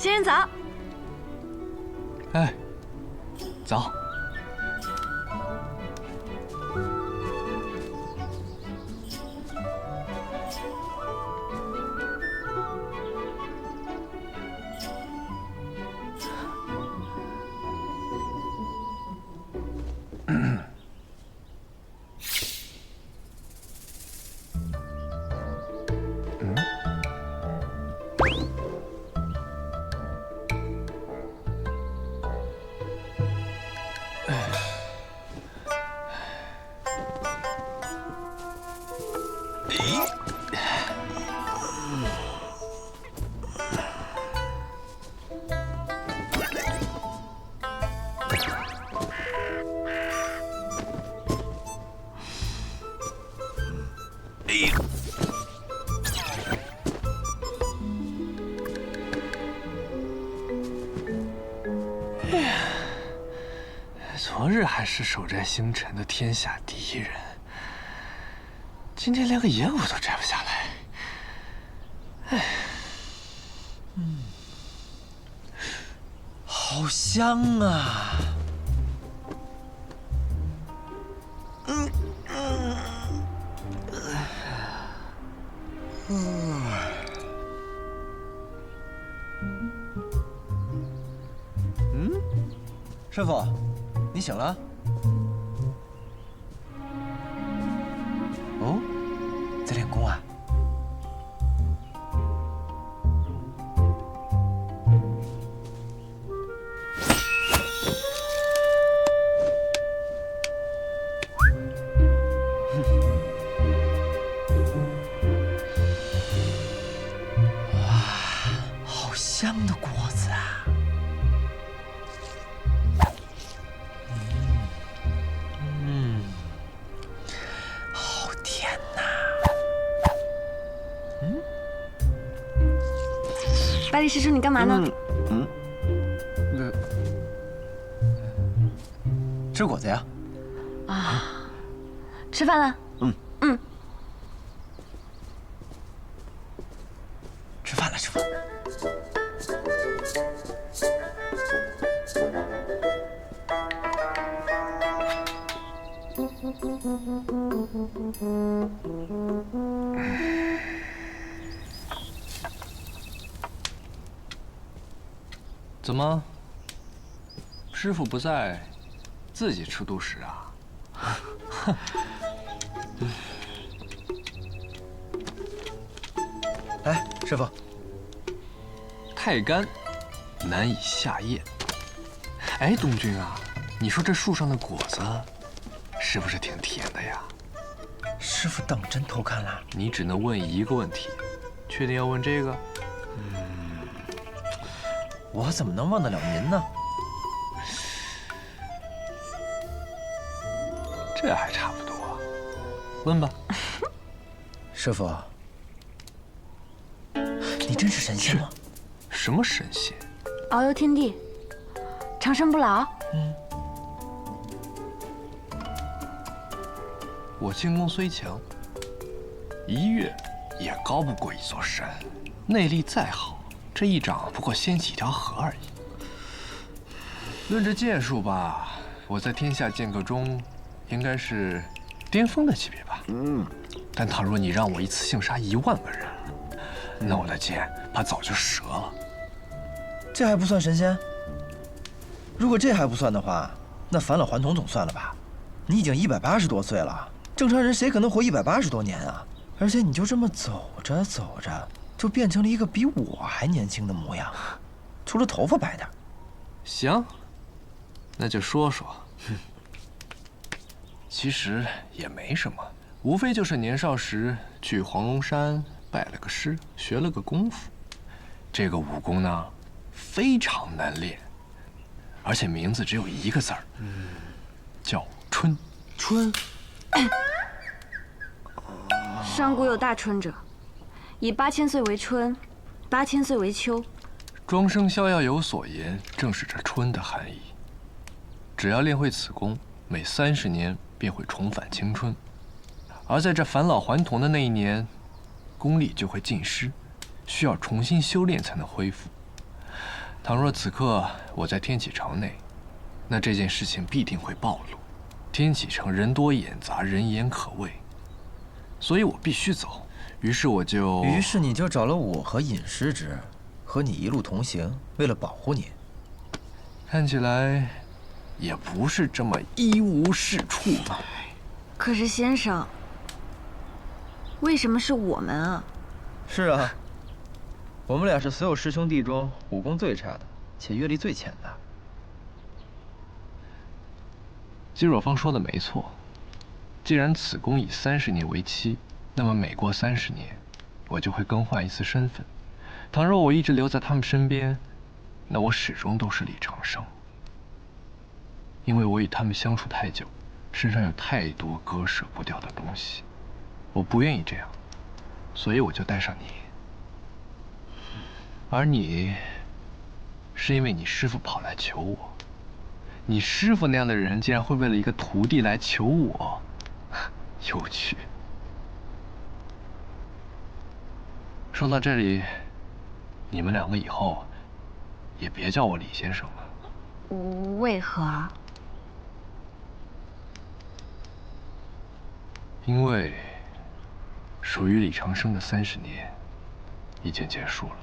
仙人早。哎，早。昨日还是守寨星辰的天下第一人，今天连个野舞都摘不下来。哎，好香啊！师傅，你醒了？哦，在练功啊？哇，好香的果子啊！百里师叔，你干嘛呢？吃果子呀？啊，吃饭了。吃饭了，师傅。怎么？师傅不在，自己吃独食啊？来，师傅。太干，难以下咽。哎，东君啊，你说这树上的果子，是不是挺甜的呀？师傅当真偷看了？你只能问一个问题，确定要问这个？我怎么能忘得了您呢？这还差不多，问吧。师傅，你真是神仙吗？什么神仙？遨游天地，长生不老。我轻功虽强，一跃也高不过一座山。内力再好，这一掌不过掀起一条河而已。论这剑术吧，我在天下剑客中，应该是巅峰的级别吧。但倘若你让我一次性杀10000个人，那我的剑怕早就折了。这还不算神仙？如果这还不算的话，那返老还童总算了吧？你已经180多岁了，正常人谁可能活180多年啊？而且你就这么走着走着，就变成了一个比我还年轻的模样，除了头发白点。行，那就说说。其实也没什么，无非就是年少时去黄龙山拜了个师，学了个功夫。这个武功呢，非常难练，而且名字只有一个字儿，叫春。春。上古有大春者，以8000岁为春，8000岁为秋。庄生逍遥有所言，正是这春的含义。只要练会此功，每30年便会重返青春，而在这返老还童的那一年，功力就会尽失，需要重新修炼才能恢复。倘若此刻我在天启城内，那这件事情必定会暴露。天启城人多眼杂，人言可畏，所以我必须走。于是你就找了我和尹师之，和你一路同行，为了保护你。看起来也不是这么一无是处嘛。可是先生，为什么是我们啊？是啊，我们俩是所有师兄弟中武功最差的，且阅历最浅的。姬若芳说的没错，既然此宫以30年为期，那么每过30年，我就会更换一次身份。倘若我一直留在他们身边，那我始终都是李长生。因为我与他们相处太久，身上有太多割舍不掉的东西，我不愿意这样，所以我就带上你。而你，是因为你师父跑来求我。你师父那样的人，竟然会为了一个徒弟来求我，有趣。说到这里，你们2个以后也别叫我李先生了。为何啊？因为属于李长生的30年已经结束了。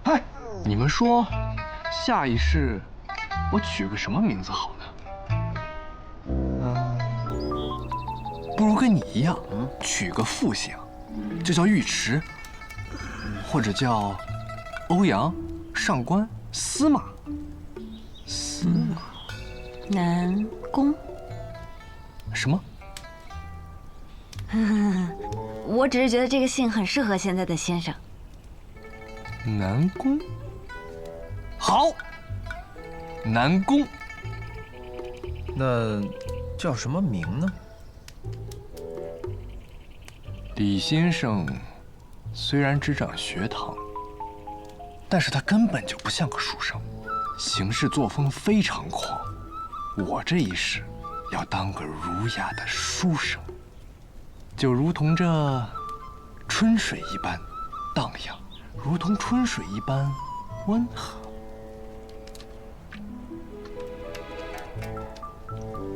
哎，你们说，下一世我取个什么名字好呢？不如跟你一样，取个复姓，就叫尉迟，或者叫欧阳、上官、司马。司马，南宫。什么？我只是觉得这个姓很适合现在的先生。南宫，好，南宫。那叫什么名呢？李先生虽然执掌学堂，但是他根本就不像个书生，行事作风非常狂。我这一世要当个儒雅的书生，就如同这春水一般荡漾，如同春水一般温和。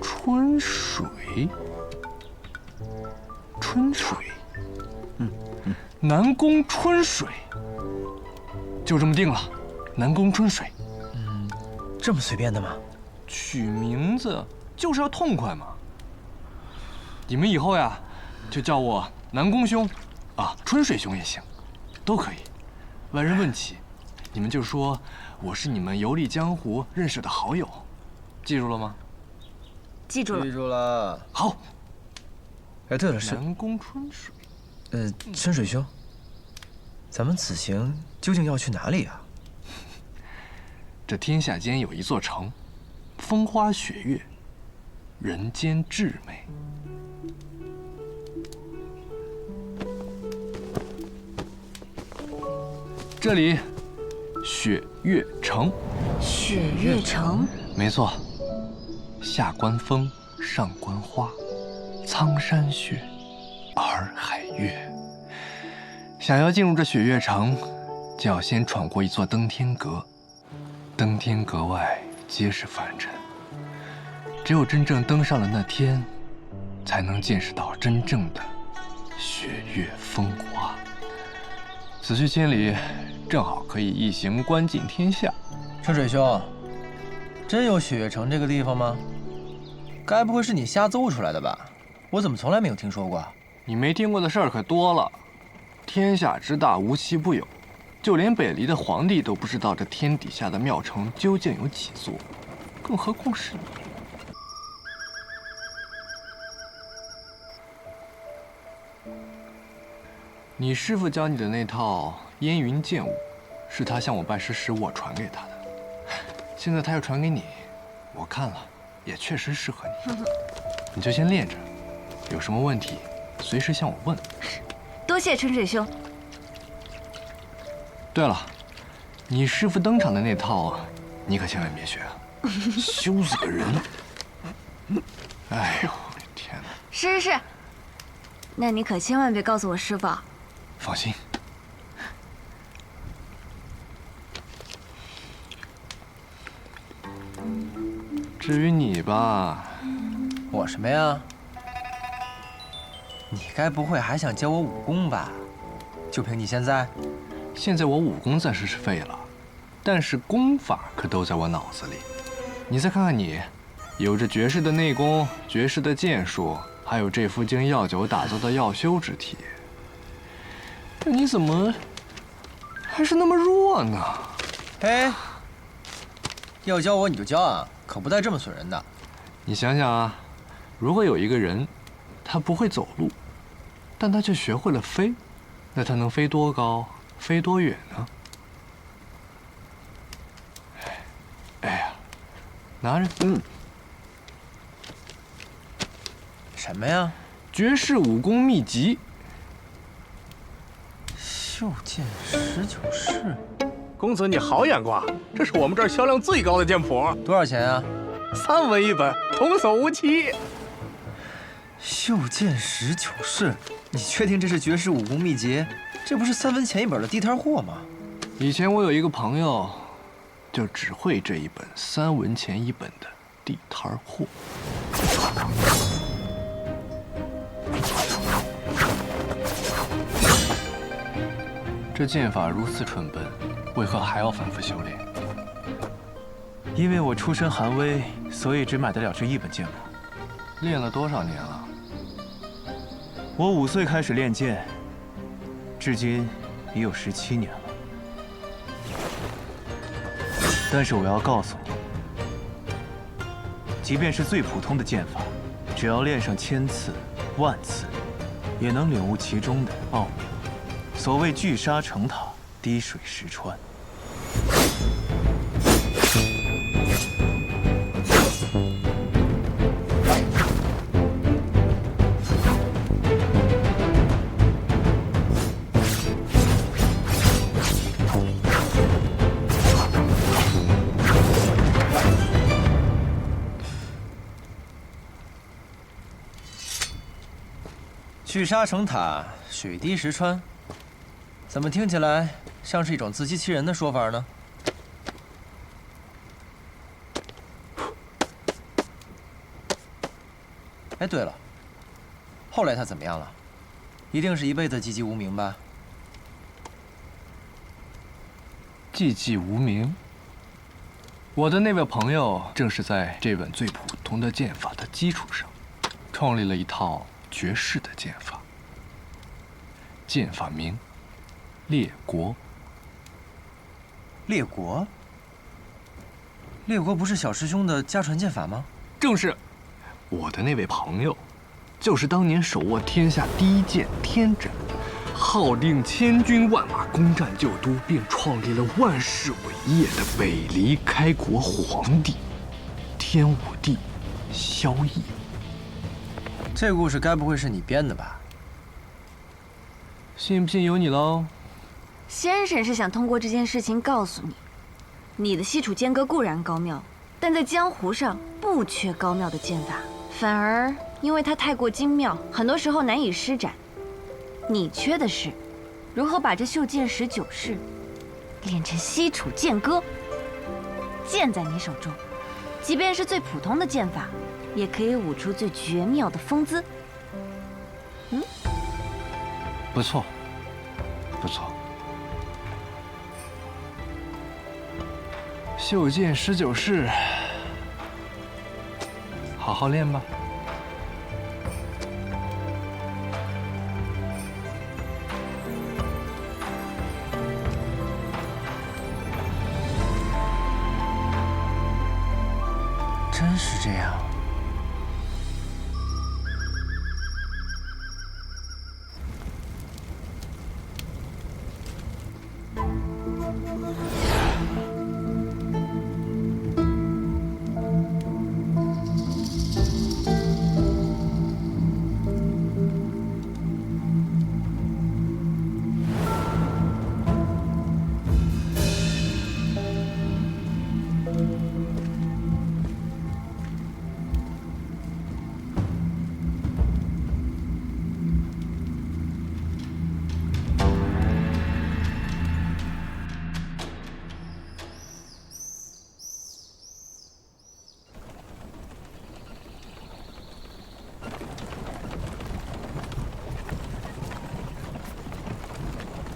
春水，春水，南宫春水，就这么定了。南宫春水，这么随便的吗？取名字就是要痛快嘛。你们以后呀，就叫我南宫兄，啊，春水兄也行，都可以。外人问起，你们就说我是你们游历江湖认识的好友，记住了吗？记住了。记住了。好。哎，对了，南宫春水。春水兄，咱们此行究竟要去哪里啊？这天下间有一座城，风花雪月，人间至美。这里，雪月城。雪月城。没错，下观风，上观花，苍山雪，洱海月。想要进入这雪月城，就要先闯过一座登天阁。登天阁外皆是凡尘，只有真正登上了那天，才能见识到真正的雪月风花。此去千里，正好可以一行观尽天下。春水兄，真有雪月城这个地方吗？该不会是你瞎诌出来的吧？我怎么从来没有听说过？你没听过的事儿可多了。天下之大，无奇不有。就连北离的皇帝都不知道这天底下的庙城究竟有几座，更何况是你。你师父教你的那套烟云剑舞，是他向我拜师时我传给他的。现在他又传给你，我看了也确实适合你。你就先练着，有什么问题随时向我问。多谢春水兄。对了，你师父登场的那套，你可千万别学啊，羞死个人！哎呦，天哪！是。那你可千万别告诉我师傅啊。放心。至于你吧，我什么呀？你该不会还想教我武功吧？就凭你现在？现在我武功暂时是废了，但是功法可都在我脑子里。你再看看你，有着绝世的内功、绝世的剑术，还有这副经药酒打造的药修之体。那你怎么还是那么弱呢？哎，要教我你就教啊，可不带这么损人的。你想想啊，如果有一个人，他不会走路，但他却学会了飞，那他能飞多高，飞多远呢？哎呀，拿着，什么呀？绝世武功秘籍。袖剑19式，公子你好眼光，这是我们这儿销量最高的剑谱，多少钱啊3文一本，童叟无欺。袖剑19式，你确定这是绝世武功秘籍？这不是3文钱一本的地摊货吗？以前我有一个朋友，就只会这一本3文钱一本的地摊货。这剑法如此纯笨，为何还要反复修炼？因为我出身寒微，所以只买得了这一本剑谱。练了多少年了？我5岁开始练剑，至今已有17年了。但是我要告诉你，即便是最普通的剑法，只要练上1000次、10000次，也能领悟其中的奥妙。所谓聚沙成塔，滴水石穿。聚沙成塔，水滴石穿，怎么听起来像是一种自欺欺人的说法呢？哎，对了，后来他怎么样了？一定是一辈子寂寂无名吧？寂寂无名。我的那位朋友正是在这本最普通的剑法的基础上，创立了一套绝世的剑法。剑法名列国。列国？列国不是小师兄的家传剑法吗？正是，我的那位朋友，就是当年手握天下第一剑天斩，号令千军万马攻占旧都，并创立了万世伟业的北离开国皇帝天武帝萧绎。这故事该不会是你编的吧？信不信由你喽。先生是想通过这件事情告诉你，你的西楚剑歌固然高妙，但在江湖上不缺高妙的剑法，反而因为它太过精妙，很多时候难以施展。你缺的是如何把这袖剑19式练成西楚剑歌。剑在你手中，即便是最普通的剑法，也可以舞出最绝妙的风姿。不错，不错。袖剑19式，好好练吧。真是这样。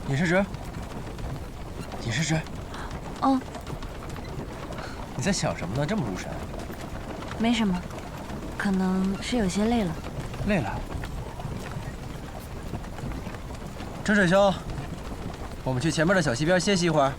尹世直，尹世直，哦，你在想什么呢？这么入神？没什么，可能是有些累了。累了。春水兄，我们去前面的小溪边歇息一会儿。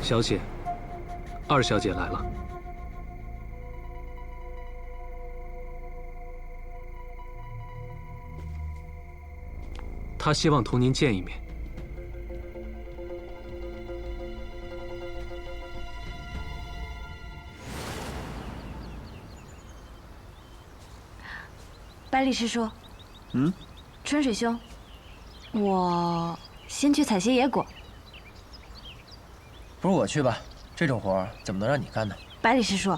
小姐，二小姐来了。她希望同您见一面。百里师叔，春水兄，我先去采些野果。不如我去吧，这种活怎么能让你干呢？百里师叔，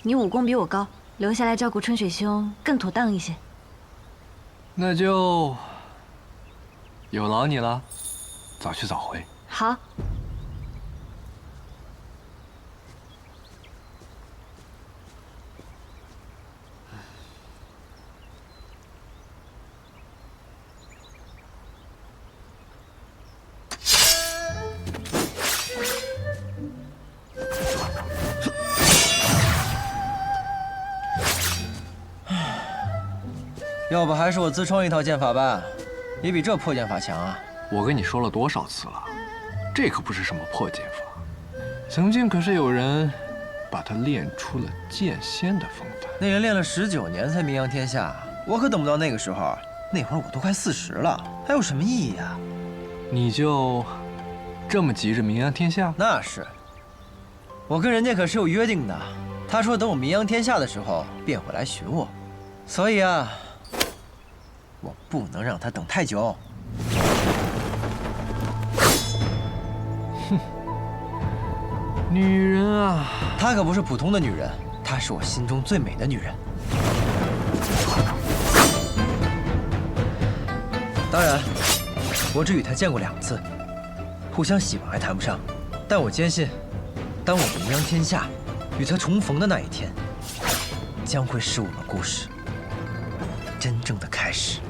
你武功比我高，留下来照顾春水兄更妥当一些。那就有劳你了，早去早回。好。要不还是我自创一套剑法吧，也比这破剑法强啊！我跟你说了多少次了，这可不是什么破剑法，曾经可是有人把它练出了剑仙的风范。那人练了19年才名扬天下，我可等不到那个时候。那会儿我都快40了，还有什么意义啊？你就这么急着名扬天下？那是，我跟人家可是有约定的。他说等我名扬天下的时候便会来寻我，所以啊，我不能让他等太久。哼，女人啊，她可不是普通的女人，她是我心中最美的女人。当然，我只与她见过2次，互相喜欢还谈不上，但我坚信，当我名扬天下，与她重逢的那一天，将会是我们故事真正的开始。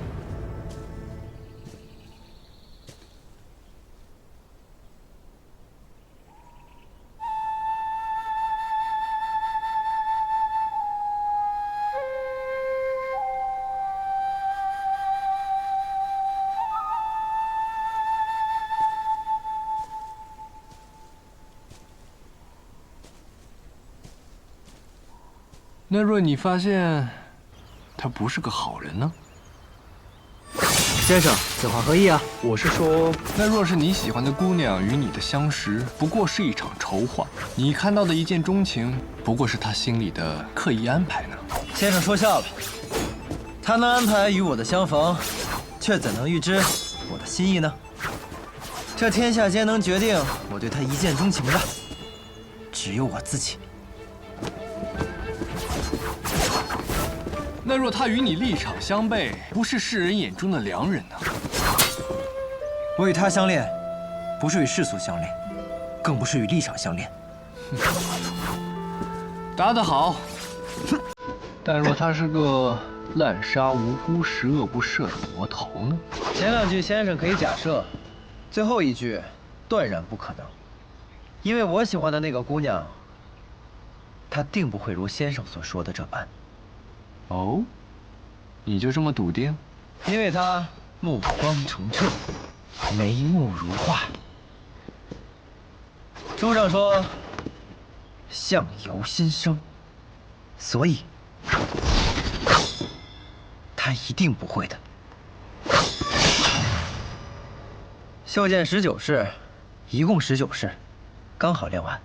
那若你发现他不是个好人呢？先生，此话何意啊？我是说，那若是你喜欢的姑娘与你的相识不过是一场筹划，你看到的一见钟情不过是他心里的刻意安排呢？先生说笑了，他能安排与我的相逢，却怎能预知我的心意呢？这天下间能决定我对他一见钟情的，只有我自己。那若他与你立场相悖，不是世人眼中的良人呢？我与他相恋，不是与世俗相恋，更不是与立场相恋。答得好。但若他是个滥杀无辜、十恶不赦的魔头呢？前2句先生可以假设，最后1句断然不可能，因为我喜欢的那个姑娘，她定不会如先生所说的这般。哦，你就这么笃定？因为她目光澄澈，眉目如画。书上说相由心生，所以她一定不会的。袖剑19式，一共19式，刚好练完。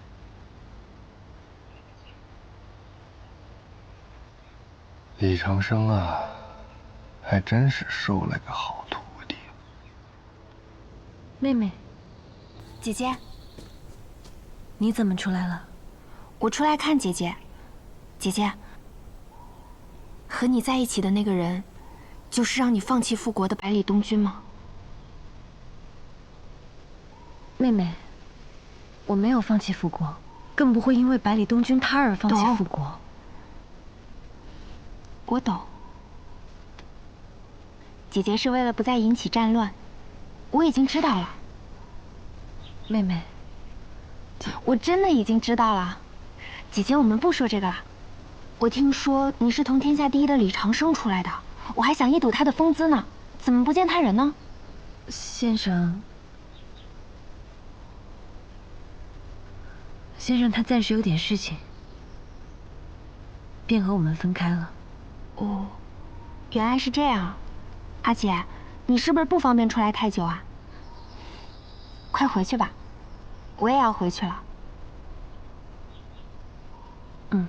李长生啊，还真是收了个好徒弟。妹妹，姐姐，你怎么出来了？我出来看姐姐。姐姐，和你在一起的那个人，就是让你放弃复国的百里东君吗？妹妹，我没有放弃复国，更不会因为百里东君他而放弃复国。我懂。姐姐是为了不再引起战乱，我已经知道了。妹妹，我真的已经知道了。姐姐，我们不说这个了。我听说你是同天下第一的李长生出来的，我还想一睹他的风姿呢，怎么不见他人呢？先生，他暂时有点事情，便和我们分开了。哦，原来是这样。阿姐，你是不是不方便出来太久啊？快回去吧，我也要回去了。嗯。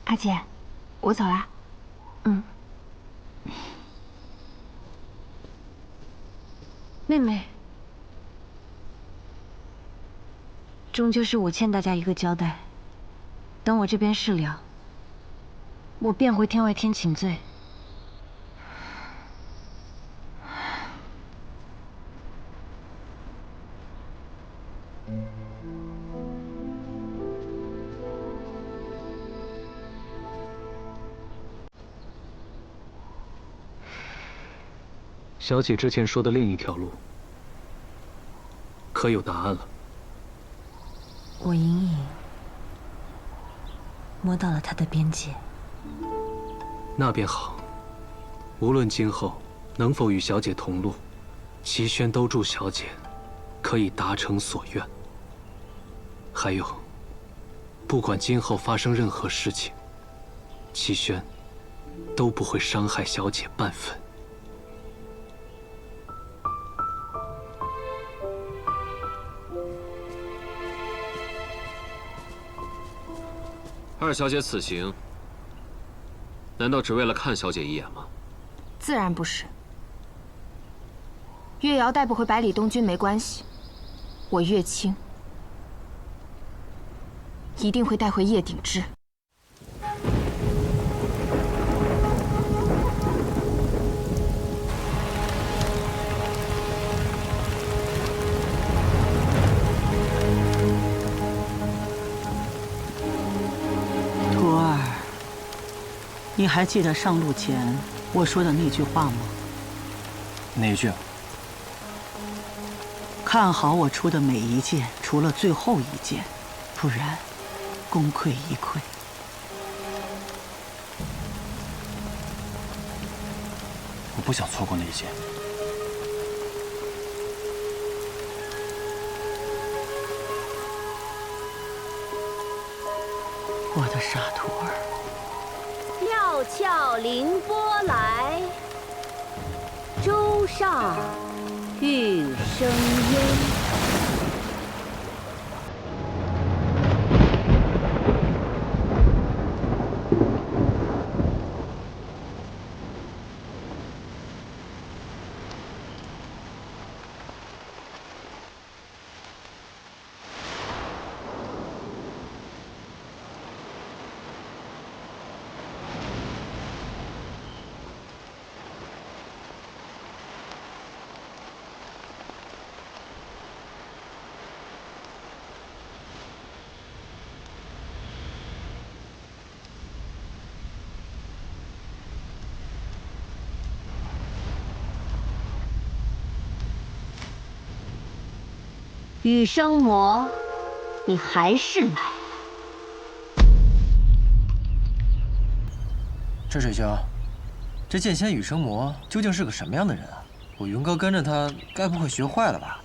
阿姐，我走啦。嗯。妹妹，终究是我欠大家一个交代。等我这边事了，我便回天外天请罪。小姐之前说的另一条路，可有答案了？我隐隐摸到了他的边界。那便好。无论今后能否与小姐同路，齐宣都祝小姐可以达成所愿。还有，不管今后发生任何事情，齐宣都不会伤害小姐半分。二小姐此行，难道只为了看小姐一眼吗？自然不是。月瑶带不回百里东君没关系，我月清一定会带回叶鼎之。徒儿，你还记得上路前我说的那句话吗？哪句？看好我出的每一剑，除了最后一剑，不然功亏一篑。我不想错过那一剑。我的傻徒儿。料峭凌波来，舟上玉生烟。羽生魔，你还是来。陈水兄，这剑仙羽生魔究竟是个什么样的人啊？我云哥跟着他，该不会学坏了吧？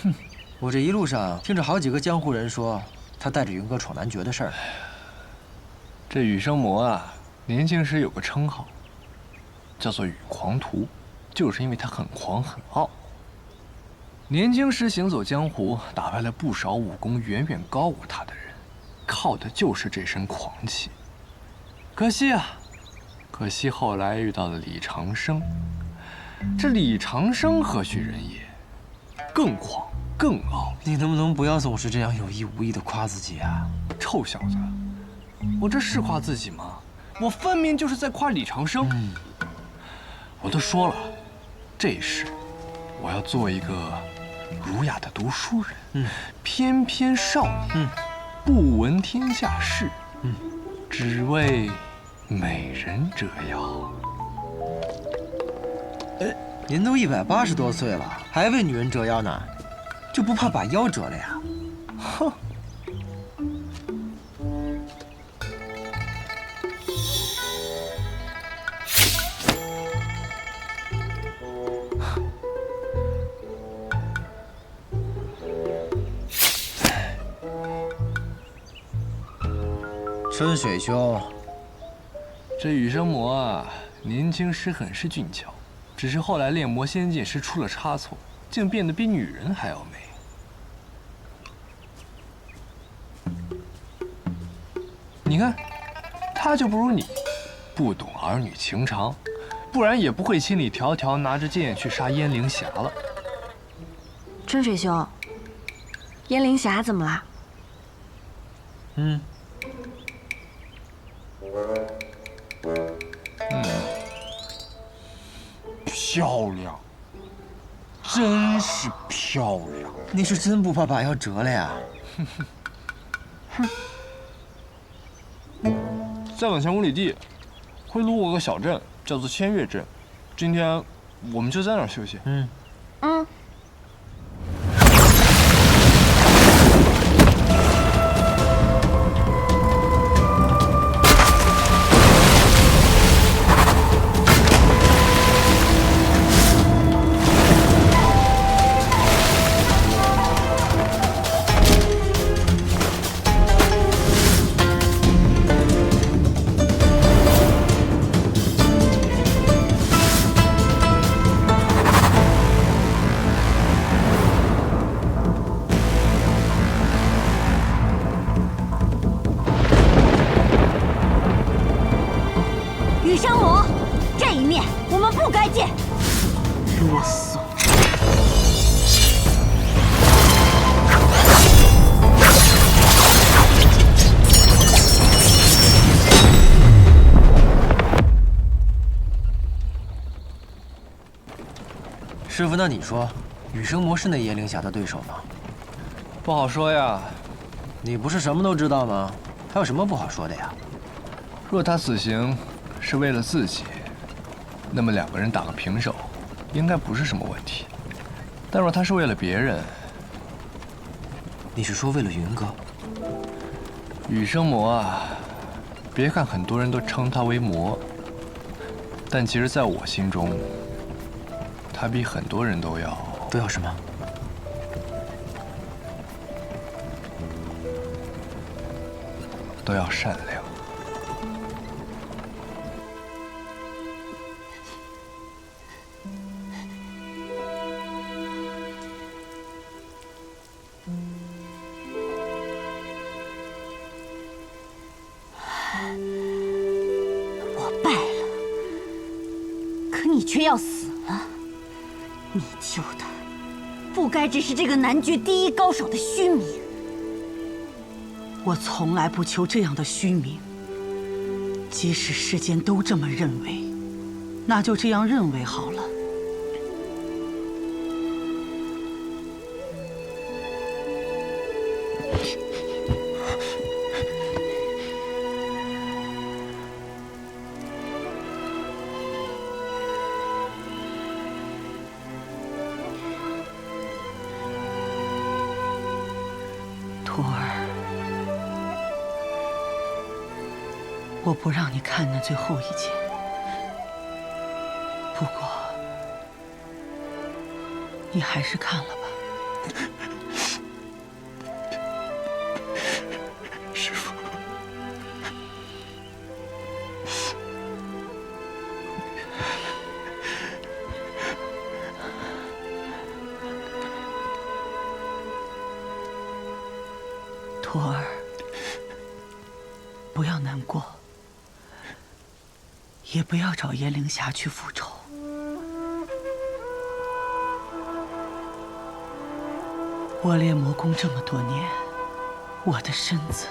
哼，我这一路上听着好几个江湖人说他带着云哥闯男爵的事儿。这羽生魔啊，年轻时有个称号，叫做羽狂徒，就是因为他很狂很傲。年轻时行走江湖，打败了不少武功远远高过他的人，靠的就是这身狂气。可惜啊，可惜后来遇到了李长生。这李长生何许人也？更狂更傲。你能不能不要总是这样有意无意的夸自己啊？臭小子！我这是夸自己吗？我分明就是在夸李长生。我都说了，这一世我要做一个儒雅的读书人。翩翩少年，不闻天下事。只为美人折腰。您都180多岁了，还为女人折腰呢，就不怕把腰折了呀？哼！春水兄，这羽生魔啊，年轻时很是俊俏，只是后来练魔仙剑时出了差错，竟变得比女人还要美。你看，他就不如你，不懂儿女情长，不然也不会千里迢迢拿着剑去杀燕灵霞了。春水兄，燕灵霞怎么啦？漂亮，真是漂亮！你是真不怕把腰折了呀？再往前5里地，会路过个小镇，叫做千月镇。今天我们就在那儿休息。羽生魔，这一面我们不该见。啰嗦！师傅，那你说，羽生魔是那燕灵霞的对手吗？不好说呀。你不是什么都知道吗？还有什么不好说的呀？若他死刑是为了自己，那么2个人打个平手，应该不是什么问题。但若他是为了别人，你是说为了云哥？羽生魔啊，别看很多人都称他为魔，但其实在我心中，他比很多人都要什么？都要善良。我败了，可你却要死了。你救的不该只是这个南局第一高手的虚名。我从来不求这样的虚名，即使世间都这么认为，那就这样认为好了。徒儿，我不让你看那最后一剑，不过你还是看了吧。师父，徒儿，不要难过，也不要找燕灵霞去复仇。我练魔功这么多年，我的身子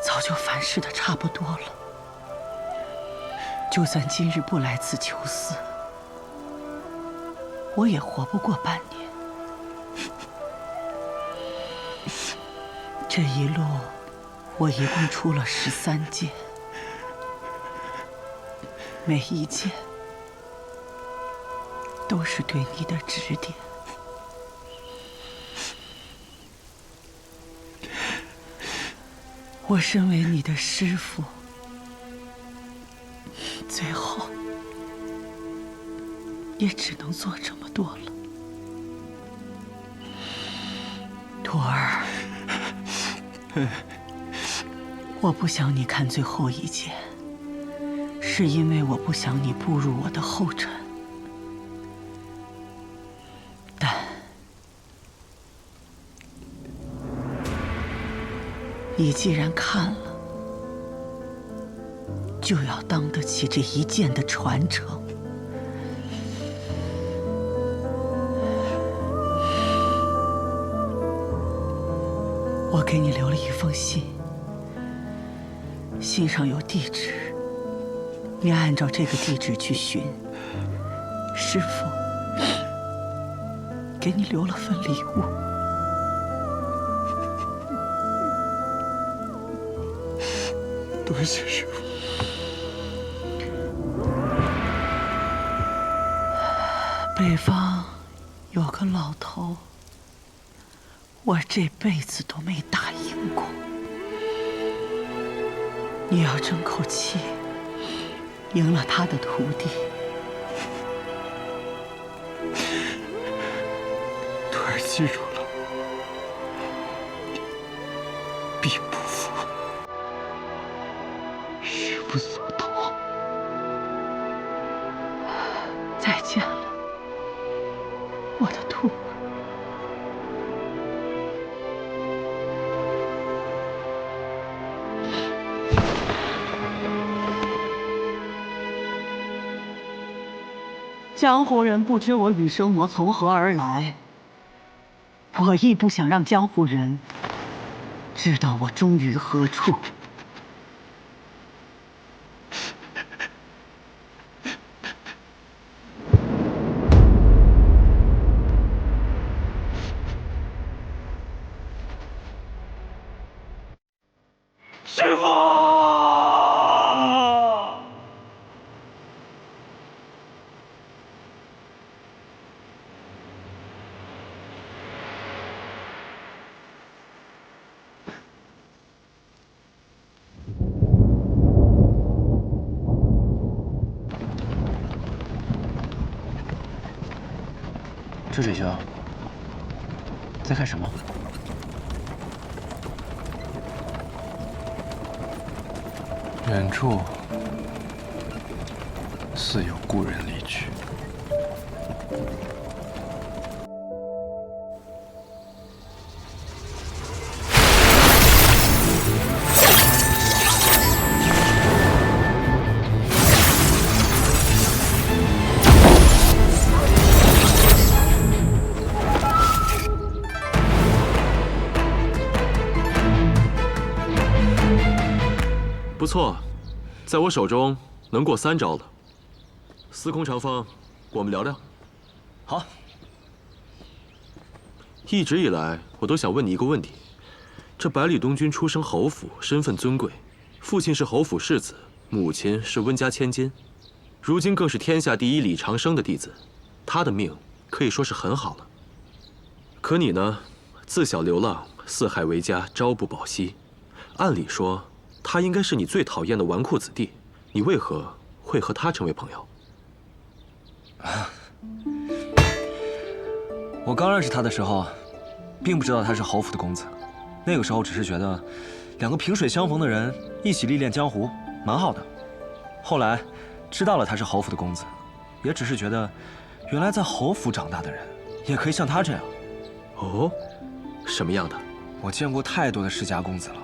早就反噬的差不多了。就算今日不来此求嗣，我也活不过半年。这一路，我一共出了13剑，每一剑都是对你的指点。我身为你的师父，最后也只能做这么多了。徒儿，我不想你看最后一剑，是因为我不想你步入我的后尘。但你既然看了，就要当得起这一剑的传承。我给你留了一封信，信上有地址，你按照这个地址去寻。师父给你留了份礼物。多谢师父。北方有个老头，我这辈子都没打赢过。你要争口气，赢了他的徒弟。徒儿记住了，必不负师父所托。再见了，我的徒儿。江湖人不知我羽生魔从何而来，我亦不想让江湖人知道我终于何处。师父！赤水兄，在看什么？远处似有故人离去。不错，在我手中能过3招了。司空长风，我们聊聊。好。一直以来，我都想问你一个问题：这百里东君出生侯府，身份尊贵，父亲是侯府世子，母亲是温家千金，如今更是天下第一李长生的弟子，他的命可以说是很好了。可你呢，自小流浪，四海为家，朝不保夕。按理说，他应该是你最讨厌的纨绔子弟，你为何会和他成为朋友？我刚认识他的时候，并不知道他是侯府的公子，那个时候只是觉得2个萍水相逢的人一起历练江湖，蛮好的。后来知道了他是侯府的公子，也只是觉得，原来在侯府长大的人也可以像他这样。哦，什么样的？我见过太多的世家公子了，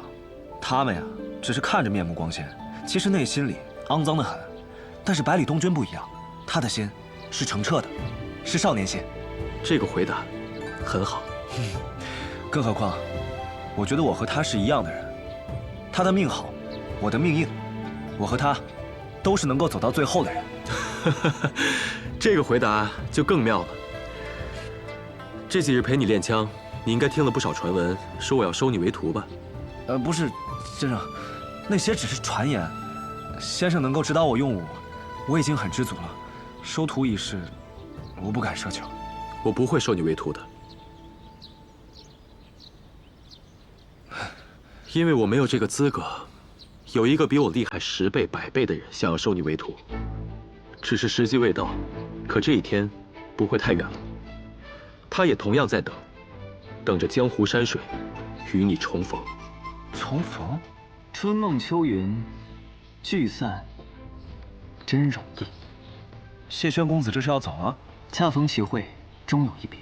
他们呀，只是看着面目光鲜，其实内心里肮脏的很。但是百里东君不一样，他的心是澄澈的，是少年心。这个回答很好。更何况，我觉得我和他是一样的人，他的命好，我的命硬，我和他都是能够走到最后的人。这个回答就更妙了。这几日陪你练枪，你应该听了不少传闻，说我要收你为徒吧？不是，先生，那些只是传言。先生能够指导我用武，我已经很知足了。收徒一事，我不敢奢求。我不会收你为徒的，因为我没有这个资格。有一个比我厉害10倍、100倍的人想要收你为徒，只是时机未到。可这一天不会太远了，他也同样在等，等着江湖山水与你重逢。重逢？春梦秋云，聚散真容易。谢轩公子这是要走了？恰逢其会，终有一别。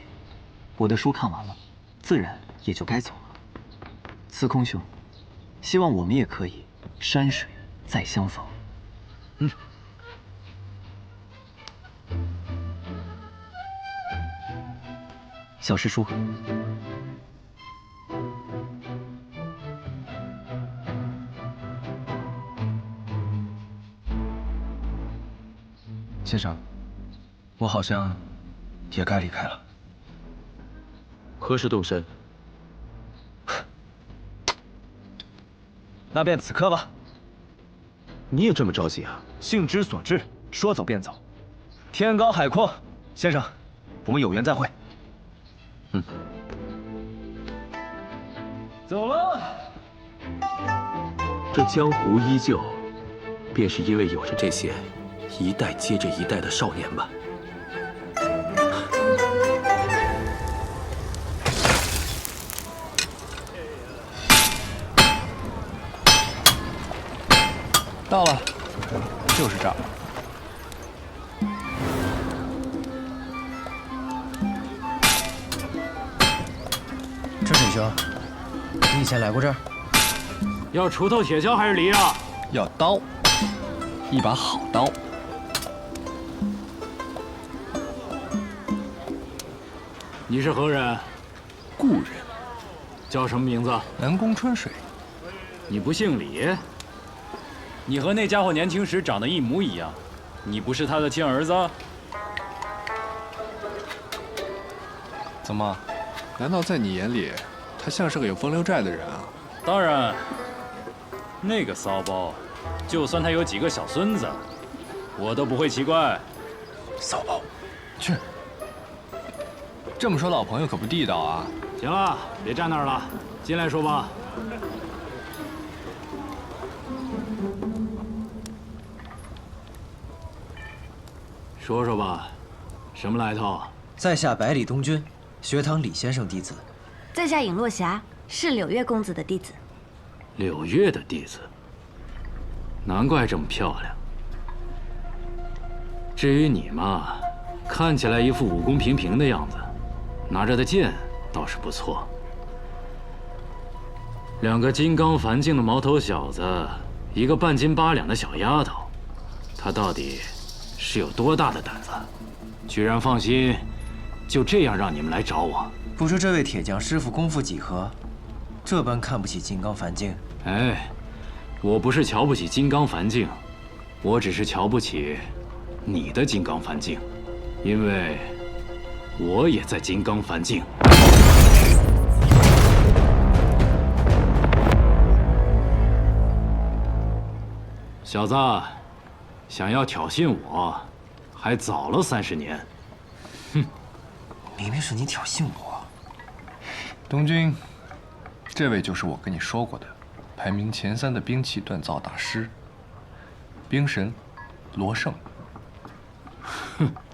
我的书看完了，自然也就该走了。司空兄，希望我们也可以山水再相逢。小师叔，先生，我好像也该离开了。何时动身？那便此刻吧。你也这么着急啊？兴之所至，说走便走。天高海阔，先生，我们有缘再会。走了。这江湖依旧，便是因为有着这些一代接着一代的少年吧。到了，就是这儿。春水兄，你以前来过这儿？要锄头、铁锹还是犁啊？要刀，一把好刀。你是何人？故人。叫什么名字？南宫春水。你不姓李？你和那家伙年轻时长得一模一样，你不是他的亲儿子？怎么？难道在你眼里，他像是个有风流债的人啊？当然，那个骚包，就算他有几个小孙子，我都不会奇怪。骚包，去。这么说老朋友可不地道啊！行了，别站那儿了，进来说吧。说说吧，什么来头？在下百里东君，学堂李先生弟子。在下尹落霞，是柳月公子的弟子。柳月的弟子，难怪这么漂亮。至于你嘛，看起来一副武功平平的样子，拿着的剑倒是不错。2个金刚梵境的毛头小子，一个半斤8两的小丫头，他到底是有多大的胆子，居然放心就这样让你们来找我？不知这位铁匠师傅功夫几何，这般看不起金刚梵境？哎，我不是瞧不起金刚梵境，我只是瞧不起你的金刚梵境，因为我也在金刚梵境。小子，想要挑衅我，还早了30年。哼，明明是你挑衅我。东君，这位就是我跟你说过的，排名前3的兵器锻造大师，兵神罗胜。哼，